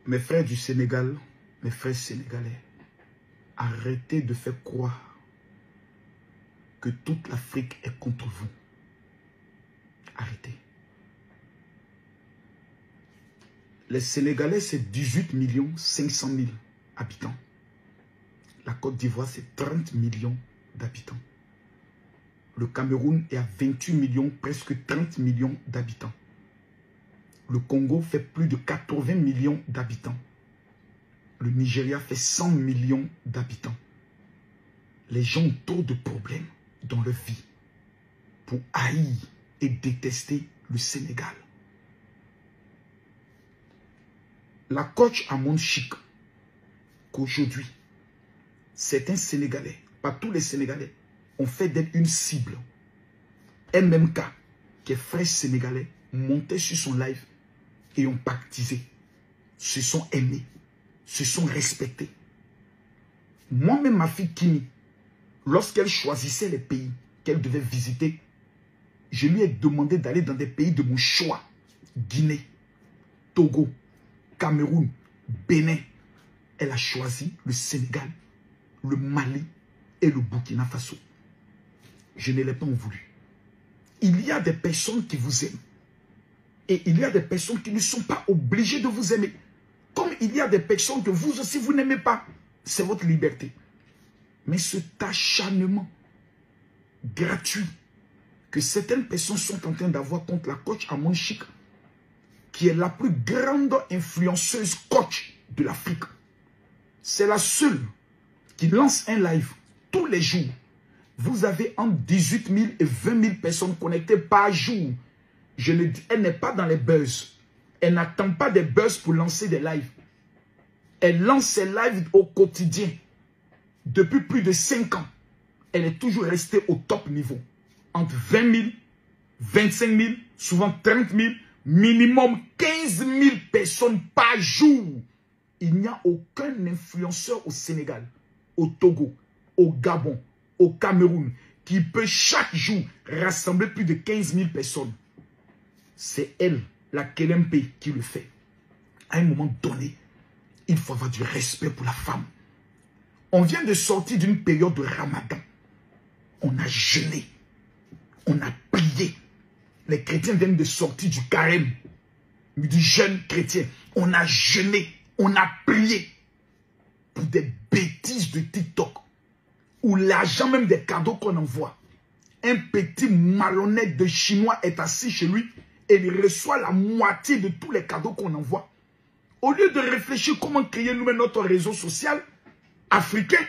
Mes frères du Sénégal, mes frères sénégalais, arrêtez de faire croire que toute l'Afrique est contre vous. Arrêtez. Les Sénégalais, c'est 18 500 000 habitants. La Côte d'Ivoire, c'est 30 millions d'habitants. Le Cameroun est à 28 millions, presque 30 millions d'habitants. Le Congo fait plus de 80 millions d'habitants. Le Nigeria fait 100 millions d'habitants. Les gens ont trop de problèmes dans leur vie pour haïr et détester le Sénégal. La coach Amon Chic, qu'aujourd'hui, certains Sénégalais, pas tous les Sénégalais, ont fait d'elle une cible. MMK, qui est frère sénégalais, montait sur son live et ont pactisé, se sont aimés, se sont respectés. Moi-même, ma fille Kimi, lorsqu'elle choisissait les pays qu'elle devait visiter, je lui ai demandé d'aller dans des pays de mon choix. Guinée, Togo, Cameroun, Bénin. Elle a choisi le Sénégal, le Mali et le Burkina Faso. Je ne l'ai pas voulu. Il y a des personnes qui vous aiment. Et il y a des personnes qui ne sont pas obligées de vous aimer. Comme il y a des personnes que vous aussi vous n'aimez pas. C'est votre liberté. Mais cet acharnement gratuit que certaines personnes sont en train d'avoir contre la coach Amon Chic, qui est la plus grande influenceuse coach de l'Afrique. C'est la seule qui lance un live tous les jours. Vous avez entre 18 000 et 20 000 personnes connectées par jour. Elle n'est pas dans les buzz. Elle n'attend pas des buzz pour lancer des lives. Elle lance ses lives au quotidien. Depuis plus de 5 ans, elle est toujours restée au top niveau. Entre 20 000, 25 000, souvent 30 000, minimum 15 000 personnes par jour. Il n'y a aucun influenceur au Sénégal, au Togo, au Gabon, au Cameroun, qui peut chaque jour rassembler plus de 15 000 personnes. C'est elle, la KLMP, qui le fait. À un moment donné, il faut avoir du respect pour la femme. On vient de sortir d'une période de Ramadan. On a jeûné. On a prié. Les chrétiens viennent de sortir du carême, du jeûne chrétien. On a jeûné. On a prié pour des bêtises de TikTok. Où l'argent même des cadeaux qu'on envoie. Un petit malhonnête de Chinois est assis chez lui et il reçoit la moitié de tous les cadeaux qu'on envoie. Au lieu de réfléchir comment créer nous-mêmes notre réseau social africain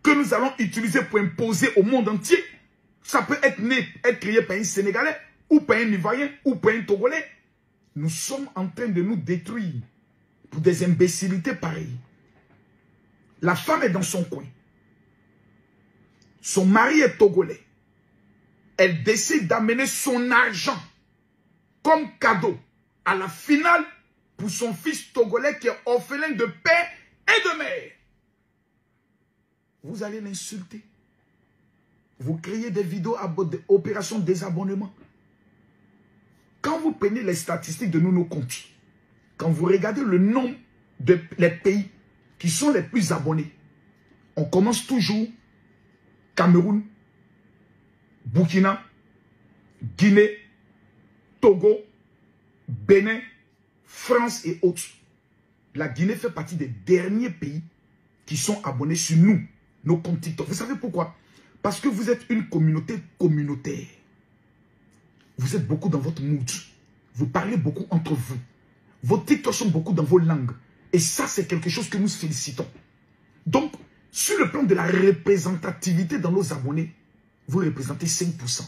que nous allons utiliser pour imposer au monde entier, ça peut être créé par un Sénégalais ou par un Ivoirien ou par un Togolais. Nous sommes en train de nous détruire pour des imbécilités pareilles. La femme est dans son coin. Son mari est togolais. Elle décide d'amener son argent comme cadeau à la finale pour son fils togolais qui est orphelin de père et de mère. Vous allez l'insulter. Vous créez des vidéos à opération désabonnement. Quand vous prenez les statistiques de nos comptes, quand vous regardez le nombre de pays qui sont les plus abonnés, on commence toujours Cameroun, Burkina, Guinée, Togo, Bénin, France et autres. La Guinée fait partie des derniers pays qui sont abonnés sur nous, nos comptes TikTok. Vous savez pourquoi? Parce que vous êtes une communauté communautaire. Vous êtes beaucoup dans votre mood. Vous parlez beaucoup entre vous. Vos TikTok sont beaucoup dans vos langues. Et ça, c'est quelque chose que nous félicitons. Donc, sur le plan de la représentativité dans nos abonnés, vous représentez 5%.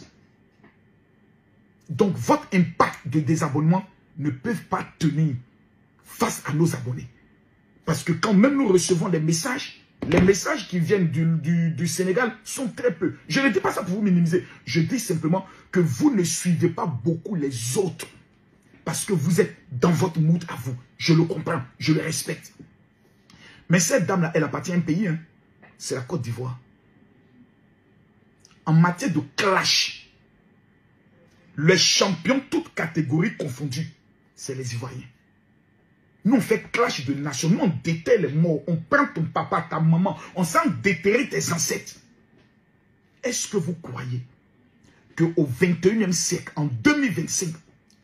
Donc, votre impact de désabonnement ne peut pas tenir face à nos abonnés. Parce que quand même nous recevons les messages qui viennent du Sénégal sont très peu. Je ne dis pas ça pour vous minimiser. Je dis simplement que vous ne suivez pas beaucoup les autres. Parce que vous êtes dans votre mood à vous. Je le comprends, je le respecte. Mais cette dame-là, elle appartient à un pays. Hein. C'est la Côte d'Ivoire. En matière de clash, les champions, toutes catégories confondues, c'est les Ivoiriens. Nous, on fait clash de nations. Nous, on déterre les morts. On prend ton papa, ta maman. On sent déterrer tes ancêtres. Est-ce que vous croyez qu'au 21e siècle, en 2025,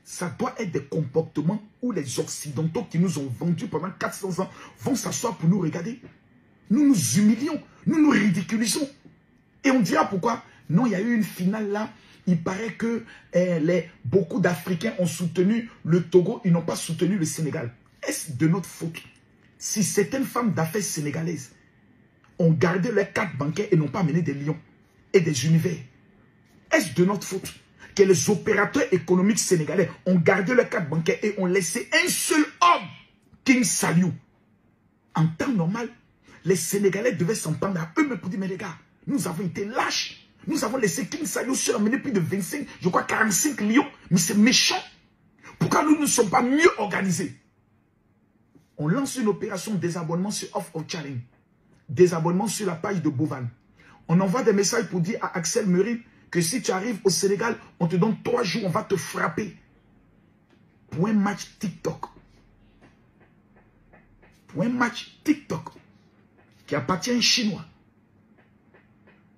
ça doit être des comportements où les Occidentaux qui nous ont vendus pendant 400 ans vont s'asseoir pour nous regarder? Nous nous humilions, nous nous ridiculisons. Et on dira pourquoi? Non, il y a eu une finale là. Il paraît que beaucoup d'Africains ont soutenu le Togo, ils n'ont pas soutenu le Sénégal. Est-ce de notre faute si certaines femmes d'affaires sénégalaises ont gardé leurs cartes bancaires et n'ont pas mené des lions et des univers? Est-ce de notre faute que les opérateurs économiques sénégalais ont gardé leurs cartes bancaires et ont laissé un seul homme, King Saliou? En temps normal, les Sénégalais devaient s'entendre à eux-mêmes pour dire, mais les gars, nous avons été lâches. Nous avons laissé King Saliou seul amener plus de 25, je crois 45 lions. Mais c'est méchant. Pourquoi nous ne sommes pas mieux organisés? On lance une opération de désabonnement sur Off of Challenge. Désabonnement sur la page de Bovan. On envoie des messages pour dire à Axel Murray que si tu arrives au Sénégal, on te donne 3 jours, on va te frapper. Pour un match TikTok. Pour un match TikTok qui appartient à un Chinois.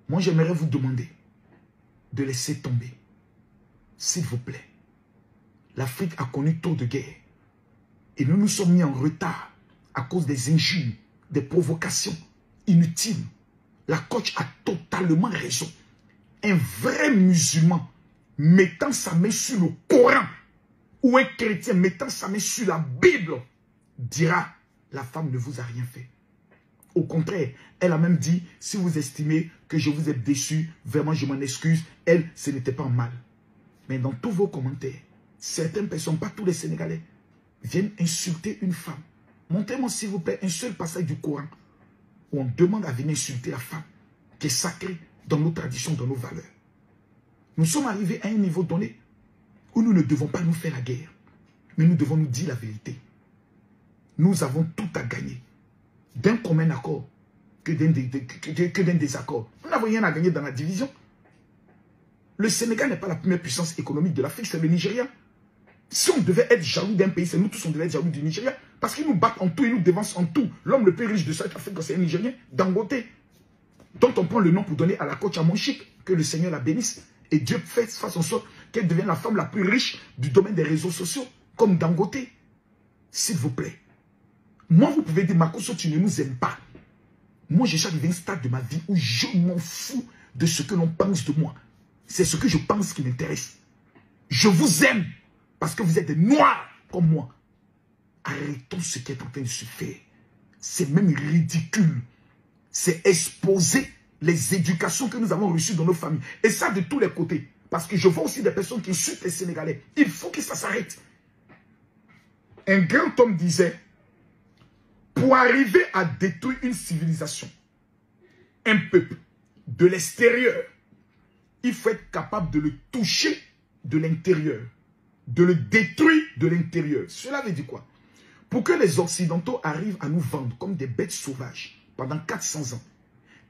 Moi, j'aimerais vous demander de laisser tomber. S'il vous plaît. L'Afrique a connu trop de guerres. Et nous nous sommes mis en retard à cause des injures, des provocations inutiles. La coach a totalement raison. Un vrai musulman mettant sa main sur le Coran ou un chrétien mettant sa main sur la Bible dira, la femme ne vous a rien fait. Au contraire, elle a même dit, si vous estimez que je vous ai déçu, vraiment je m'en excuse, elle, ce n'était pas mal. Mais dans tous vos commentaires, certaines personnes, pas tous les Sénégalais, viennent insulter une femme. Montrez-moi s'il vous plaît un seul passage du Coran où on demande à venir insulter la femme, qui est sacrée dans nos traditions, dans nos valeurs. Nous sommes arrivés à un niveau donné où nous ne devons pas nous faire la guerre, mais nous devons nous dire la vérité. Nous avons tout à gagner. D'un commun accord que d'un désaccord. Nous n'avons rien à gagner dans la division. Le Sénégal n'est pas la première puissance économique de l'Afrique, c'est le Nigeria. Si on devait être jaloux d'un pays, c'est nous tous on devait être jaloux du Nigeria. Parce qu'ils nous battent en tout, ils nous dévancent en tout. L'homme le plus riche de cette Afrique, c'est un Nigérien, Dangote, dont on prend le nom pour donner à la coach à Monchique, que le Seigneur la bénisse. Et Dieu fasse en sorte qu'elle devienne la femme la plus riche du domaine des réseaux sociaux, comme Dangote. S'il vous plaît. Moi, vous pouvez dire, Makosso, tu ne nous aimes pas. Moi, je suis arrivé à un stade de ma vie où je m'en fous de ce que l'on pense de moi. C'est ce que je pense qui m'intéresse. Je vous aime parce que vous êtes des noirs comme moi. Arrêtons ce qui est en train de se faire. C'est même ridicule. C'est exposer les éducations que nous avons reçues dans nos familles. Et ça de tous les côtés. Parce que je vois aussi des personnes qui insultent les Sénégalais. Il faut que ça s'arrête. Un grand homme disait, pour arriver à détruire une civilisation, un peuple, de l'extérieur, il faut être capable de le toucher de l'intérieur, de le détruire de l'intérieur. Cela veut dire quoi? Pour que les Occidentaux arrivent à nous vendre comme des bêtes sauvages pendant 400 ans,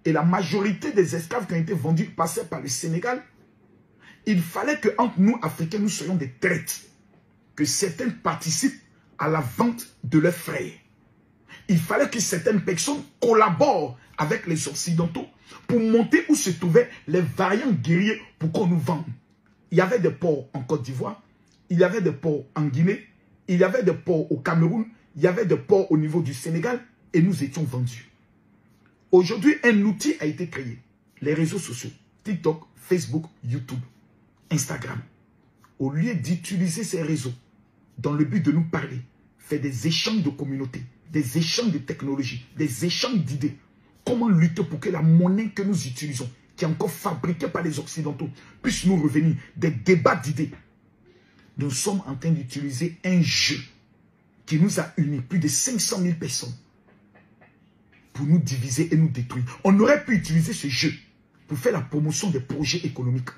et la majorité des esclaves qui ont été vendus passaient par le Sénégal, il fallait que entre nous, Africains, nous soyons des traites, que certains participent à la vente de leurs frères. Il fallait que certaines personnes collaborent avec les Occidentaux pour monter où se trouvaient les variants guerriers pour qu'on nous vende. Il y avait des ports en Côte d'Ivoire, il y avait des ports en Guinée, il y avait des ports au Cameroun, il y avait des ports au niveau du Sénégal et nous étions vendus. Aujourd'hui, un outil a été créé. Les réseaux sociaux, TikTok, Facebook, YouTube, Instagram. Au lieu d'utiliser ces réseaux dans le but de nous parler, faire des échanges de communautés, des échanges de technologies, des échanges d'idées. Comment lutter pour que la monnaie que nous utilisons, qui est encore fabriquée par les Occidentaux, puisse nous revenir des débats d'idées. Nous sommes en train d'utiliser un jeu qui nous a unis, plus de 500 000 personnes, pour nous diviser et nous détruire. On aurait pu utiliser ce jeu pour faire la promotion des projets économiques.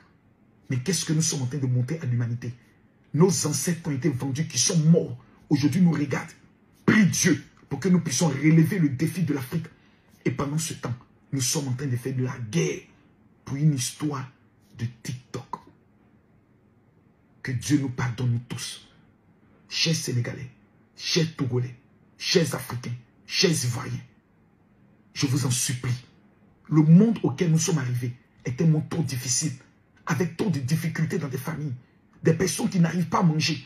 Mais qu'est-ce que nous sommes en train de montrer à l'humanité? Nos ancêtres qui ont été vendus, qui sont morts, aujourd'hui nous regardent. Prie Dieu pour que nous puissions relever le défi de l'Afrique. Et pendant ce temps, nous sommes en train de faire de la guerre pour une histoire de TikTok. Que Dieu nous pardonne nous tous. Chers Sénégalais, chers Togolais, chers Africains, chers Ivoiriens, je vous en supplie. Le monde auquel nous sommes arrivés est un monde trop difficile, avec trop de difficultés dans des familles, des personnes qui n'arrivent pas à manger.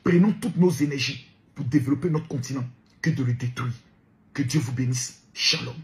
Prenons toutes nos énergies pour développer notre continent que de le détruire. Que Dieu vous bénisse. Shalom.